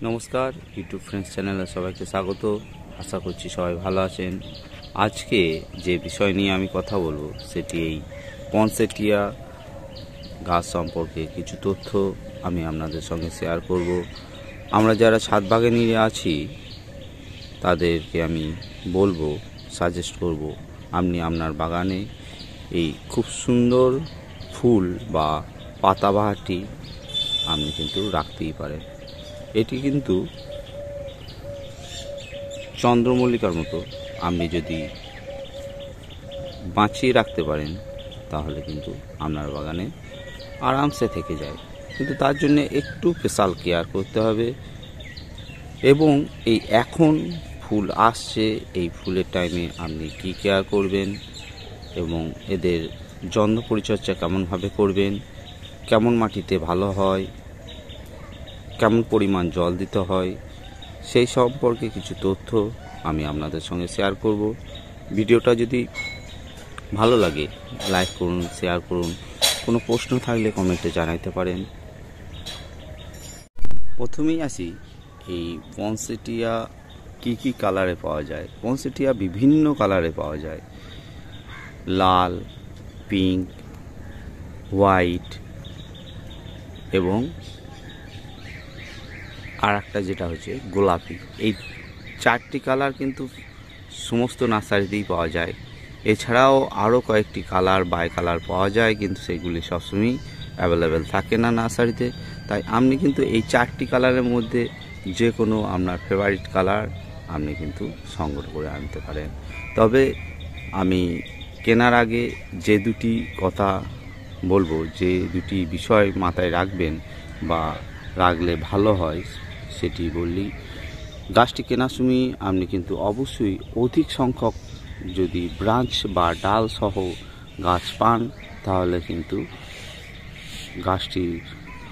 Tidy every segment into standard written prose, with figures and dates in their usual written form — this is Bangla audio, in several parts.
নমস্কার ইউটিউব ফ্রেন্ডস চ্যানেলে সবাইকে স্বাগত। আশা করছি সবাই ভালো আছেন। আজকে যে বিষয় নিয়ে আমি কথা বলবো সেটি এই পনসেটিয়া গাছ সম্পর্কে কিছু তথ্য আমি আপনাদের সঙ্গে শেয়ার করব। আমরা যারা ছাদ বাগানে আছি তাদেরকে আমি বলবো, সাজেস্ট করব, আপনি আপনার বাগানে এই খুব সুন্দর ফুল বা পাতাবাহারটি আপনি কিন্তু রাখতেই পারেন। এটি কিন্তু চন্দ্রমল্লিকার মতো আপনি যদি বাঁচিয়ে রাখতে পারেন তাহলে কিন্তু আপনার বাগানে আরামসে থেকে যায়, কিন্তু তার জন্য একটু স্পেশাল কেয়ার করতে হবে। এবং এই এখন ফুল আসছে, এই ফুলের টাইমে আপনি কি কেয়ার করবেন এবং এদের যত্ন পরিচর্যা কেমনভাবে করবেন, কেমন মাটিতে ভালো হয়, কেমন পরিমাণ জল দিতে হয়, সেই সম্পর্কে কিছু তথ্য আমি আপনাদের সঙ্গে শেয়ার করব। ভিডিওটা যদি ভালো লাগে লাইক করুন, শেয়ার করুন। কোনো প্রশ্ন থাকলে কমেন্টে জানাতে পারেন। প্রথমেই আসি এই পনসেটিয়া কি কালারে পাওয়া যায়। পনসেটিয়া বিভিন্ন কালারে পাওয়া যায়, লাল, পিঙ্ক, হোয়াইট এবং আর একটা যেটা হচ্ছে গোলাপি। এই চারটি কালার কিন্তু সমস্ত নার্সারিতেই পাওয়া যায়। এছাড়াও আরও কয়েকটি কালার বাই কালার পাওয়া যায়, কিন্তু সেগুলি সবসময়ই অ্যাভেলেবেল থাকে না নার্সারিতে। তাই আপনি কিন্তু এই চারটি কালারের মধ্যে যে কোনো আপনার ফেভারিট কালার আপনি কিন্তু সংগ্রহ করে আনতে পারেন। তবে আমি কেনার আগে যে দুটি কথা বলবো, যে দুটি বিষয় মাথায় রাখবেন বা রাখলে ভালো হয় সেটি বললি, গাছটি কেনার সময় আপনি কিন্তু অবশ্যই অধিক সংখ্যক যদি ব্রাঞ্চ বা ডাল সহ গাছ পান তাহলে কিন্তু গাছটির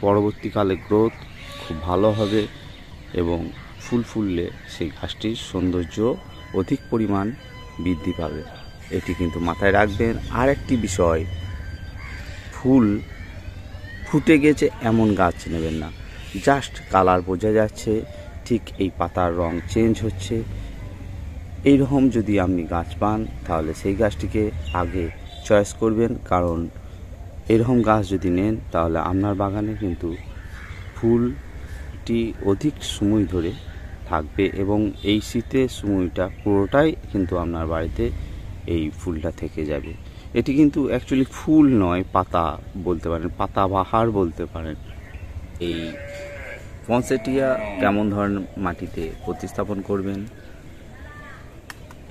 পরবর্তীকালে গ্রোথ খুব ভালো হবে এবং ফুল ফুললে সেই গাছটির সৌন্দর্য অধিক পরিমাণ বৃদ্ধি পাবে। এটি কিন্তু মাথায় রাখবেন। আর একটি বিষয়, ফুল ফুটে গেছে এমন গাছ নেবেন না, জাস্ট কালার বোঝা যাচ্ছে, ঠিক এই পাতার রং চেঞ্জ হচ্ছে, এইরকম যদি আপনি গাছ পান তাহলে সেই গাছটিকে আগে চয়েস করবেন। কারণ এরকম গাছ যদি নেন তাহলে আপনার বাগানে কিন্তু ফুলটি অধিক সময় ধরে থাকবে এবং এই শীতের সময়টা পুরোটাই কিন্তু আপনার বাড়িতে এই ফুলটা থেকে যাবে। এটি কিন্তু অ্যাকচুয়ালি ফুল নয়, পাতা বলতে পারেন, পাতাবাহার বলতে পারেন। এই পনসেটিয়া কেমন ধরনের মাটিতে প্রতিস্থাপন করবেন,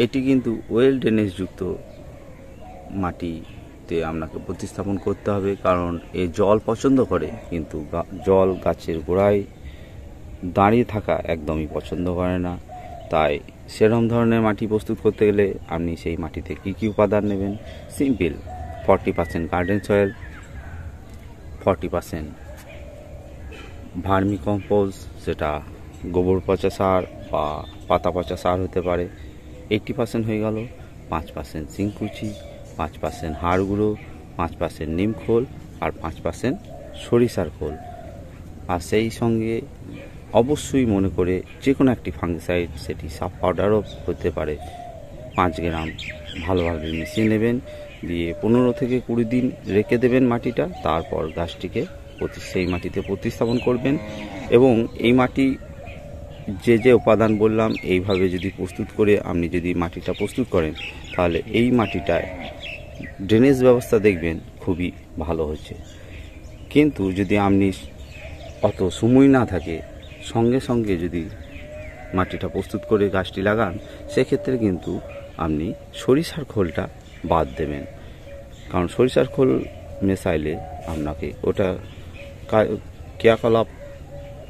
এটি কিন্তু ওয়েল ড্রেনেজযুক্ত মাটিতে আপনাকে প্রতিস্থাপন করতে হবে। কারণ এ জল পছন্দ করে, কিন্তু জল গাছের গোড়ায় দাঁড়িয়ে থাকা একদমই পছন্দ করে না। তাই সেরকম ধরনের মাটি প্রস্তুত করতে গেলে আপনি সেই মাটিতে কী উপাদান নেবেন? Simple, 40% garden soil, 40% vermi compose, সেটা গোবর পচা সার বা পাতা পচা সার হতে পারে। 80% হয়ে গেল 5% সিংকুচি, 5% হাড় গুঁড়ো, 5% নিম খোল আর 5% সরিষার খোল। আর সেই সঙ্গে অবশ্যই মনে করে যে কোনো একটি ফাঙ্গিসাইড, সেটি সাব পাউডারও হতে পারে, 5 গ্রাম ভালোভাবে মিশিয়ে নেবেন। দিয়ে 15 থেকে 20 দিন রেখে দেবেন মাটিটা। তারপর গাছটিকে সেই মাটিতে প্রতিস্থাপন করবেন। এবং এই মাটি যে উপাদান বললাম এইভাবে যদি প্রস্তুত করে আপনি যদি মাটিটা প্রস্তুত করেন তাহলে এই মাটিটায় ড্রেনেজ ব্যবস্থা দেখবেন খুবই ভালো হচ্ছে। কিন্তু যদি আপনি অত সময় না থাকে সঙ্গে সঙ্গে যদি মাটিটা প্রস্তুত করে গাছটি লাগান, সেক্ষেত্রে কিন্তু আপনি সরিষার খোলটা বাদ দেবেন। কারণ সরিষার খোল মেশাইলে আপনাকে ওটা ক্রিয়াকলাপ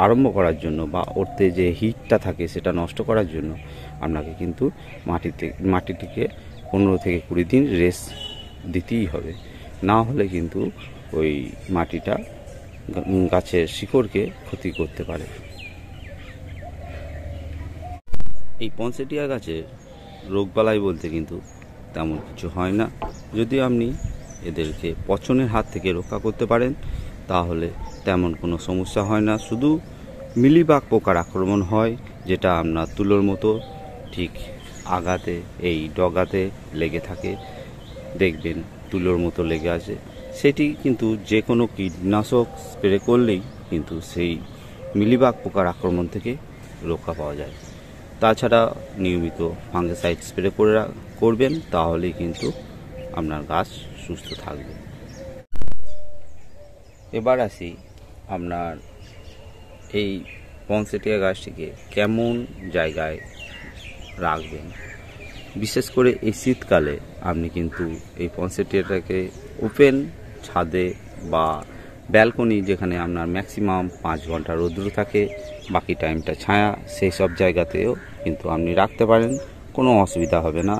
আরম্ভ করার জন্য বা ওতে যে হিটটা থাকে সেটা নষ্ট করার জন্য আপনাকে কিন্তু মাটিটিকে 15 থেকে 20 দিন রেস্ট দিতেই হবে। না হলে কিন্তু ওই মাটিটা গাছের শিকড়কে ক্ষতি করতে পারে। এই পনসেটিয়া গাছের রোগবালাই বলতে কিন্তু তেমন কিছু হয় না। যদি আপনি এদেরকে পচনের হাত থেকে রক্ষা করতে পারেন তাহলে তেমন কোনো সমস্যা হয় না। শুধু মিলিবাগ পোকার আক্রমণ হয়, যেটা আপনার তুলোর মতো ঠিক আগাতে এই ডগাতে লেগে থাকে, দেখবেন তুলোর মতো লেগে আছে। সেটি কিন্তু যে কোনো কীটনাশক স্প্রে করলেই কিন্তু সেই মিলিবাগ পোকার আক্রমণ থেকে রক্ষা পাওয়া যায়। তাছাড়া নিয়মিত ফাঙ্গিসাইড স্প্রে করবেন, তাহলেই কিন্তু আপনার গাছ সুস্থ থাকবে। এবার আসি আপনার এই পনসেটিয়া গাছটিকে কেমন জায়গায় রাখবেন। বিশেষ করে এই শীতকালে আপনি কিন্তু এই পনসেটিয়াটাকে ওপেন ছাদে বা ব্যালকনি, যেখানে আপনার ম্যাক্সিমাম 5 ঘন্টা রৌদ্র থাকে, বাকি টাইমটা ছায়া, সেই সব জায়গাতেও কিন্তু আপনি রাখতে পারেন, কোনো অসুবিধা হবে না।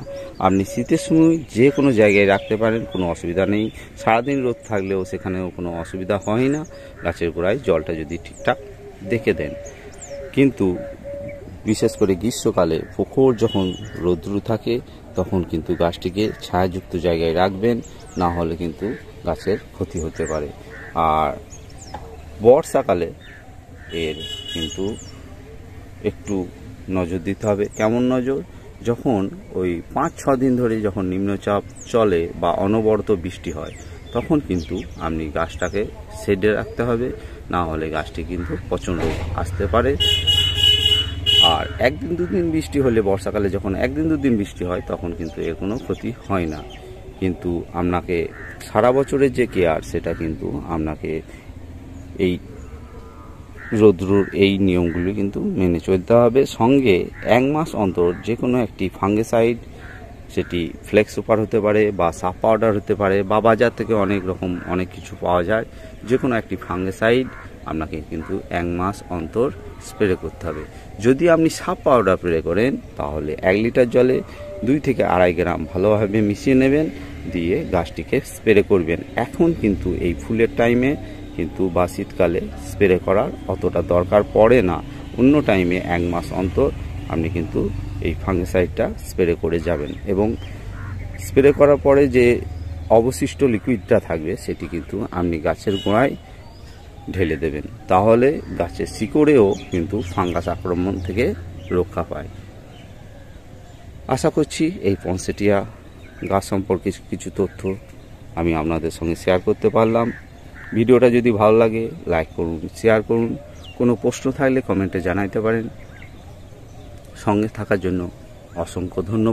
আপনি শীতের সময় যে কোনো জায়গায় রাখতে পারেন, কোনো অসুবিধা নেই। সারাদিন রোদ থাকলেও সেখানেও কোনো অসুবিধা হয় না, গাছের গোড়ায় জলটা যদি ঠিকঠাক দেখে দেন। কিন্তু বিশেষ করে গ্রীষ্মকালে প্রখর যখন রৌদ্র থাকে, তখন কিন্তু গাছটিকে ছায়াযুক্ত জায়গায় রাখবেন, না হলে কিন্তু গাছের ক্ষতি হতে পারে। আর বর্ষাকালে এর কিন্তু একটু নজর দিতে হবে। কেমন নজর? যখন ওই 5-6 দিন ধরে যখন নিম্নচাপ চলে বা অনবরত বৃষ্টি হয়, তখন কিন্তু আপনি গাছটাকে শেডে রাখতে হবে, না হলে গাছটি কিন্তু পচন রোগ আসতে পারে। আর 1-2 দিন বৃষ্টি হলে, বর্ষাকালে যখন 1-2 দিন বৃষ্টি হয়, তখন কিন্তু এর কোনো ক্ষতি হয় না। কিন্তু আপনাকে সারা বছরের যে কেয়ার, সেটা কিন্তু আপনাকে এই রৌদ্রুর এই নিয়মগুলি কিন্তু মেনে চলতে হবে। সঙ্গে 1 মাস অন্তর যে কোনো একটি ফাঙ্গিসাইড, সেটি ফ্লেক্স সুপার হতে পারে বা সাপ পাউডার হতে পারে, বা বাজার থেকে অনেক কিছু পাওয়া যায়, যে কোনো একটি ফাঙ্গিসাইড আপনাকে কিন্তু 1 মাস অন্তর স্প্রে করতে হবে। যদি আপনি সাপ পাউডার স্প্রে করেন, তাহলে 1 লিটার জলে 2 থেকে 2.5 গ্রাম ভালোভাবে মিশিয়ে নেবেন, দিয়ে গাছটিকে স্প্রে করবেন। এখন কিন্তু এই ফুলের টাইমে কিন্তু বা শীতকালে স্প্রে করার অতটা দরকার পড়ে না। অন্য টাইমে 1 মাস অন্তর আপনি কিন্তু এই ফাঙ্গিসাইডটা স্প্রে করে যাবেন, এবং স্প্রে করার পরে যে অবশিষ্ট লিকুইডটা থাকবে, সেটি কিন্তু আপনি গাছের গোড়ায় ঢেলে দেবেন। তাহলে গাছের শিকড়েও কিন্তু ফাঙ্গাস আক্রমণ থেকে রক্ষা পায়। আশা করছি এই পনসেটিয়া গাছ সম্পর্কে কিছু তথ্য আমি আপনাদের সঙ্গে শেয়ার করতে পারলাম। ভিডিওটা যদি ভালো লাগে, লাইক করুন, শেয়ার করুন। কোনো প্রশ্ন থাকলে কমেন্টে জানাইতে পারেন। সঙ্গে থাকার জন্য অসংখ্য ধন্যবাদ।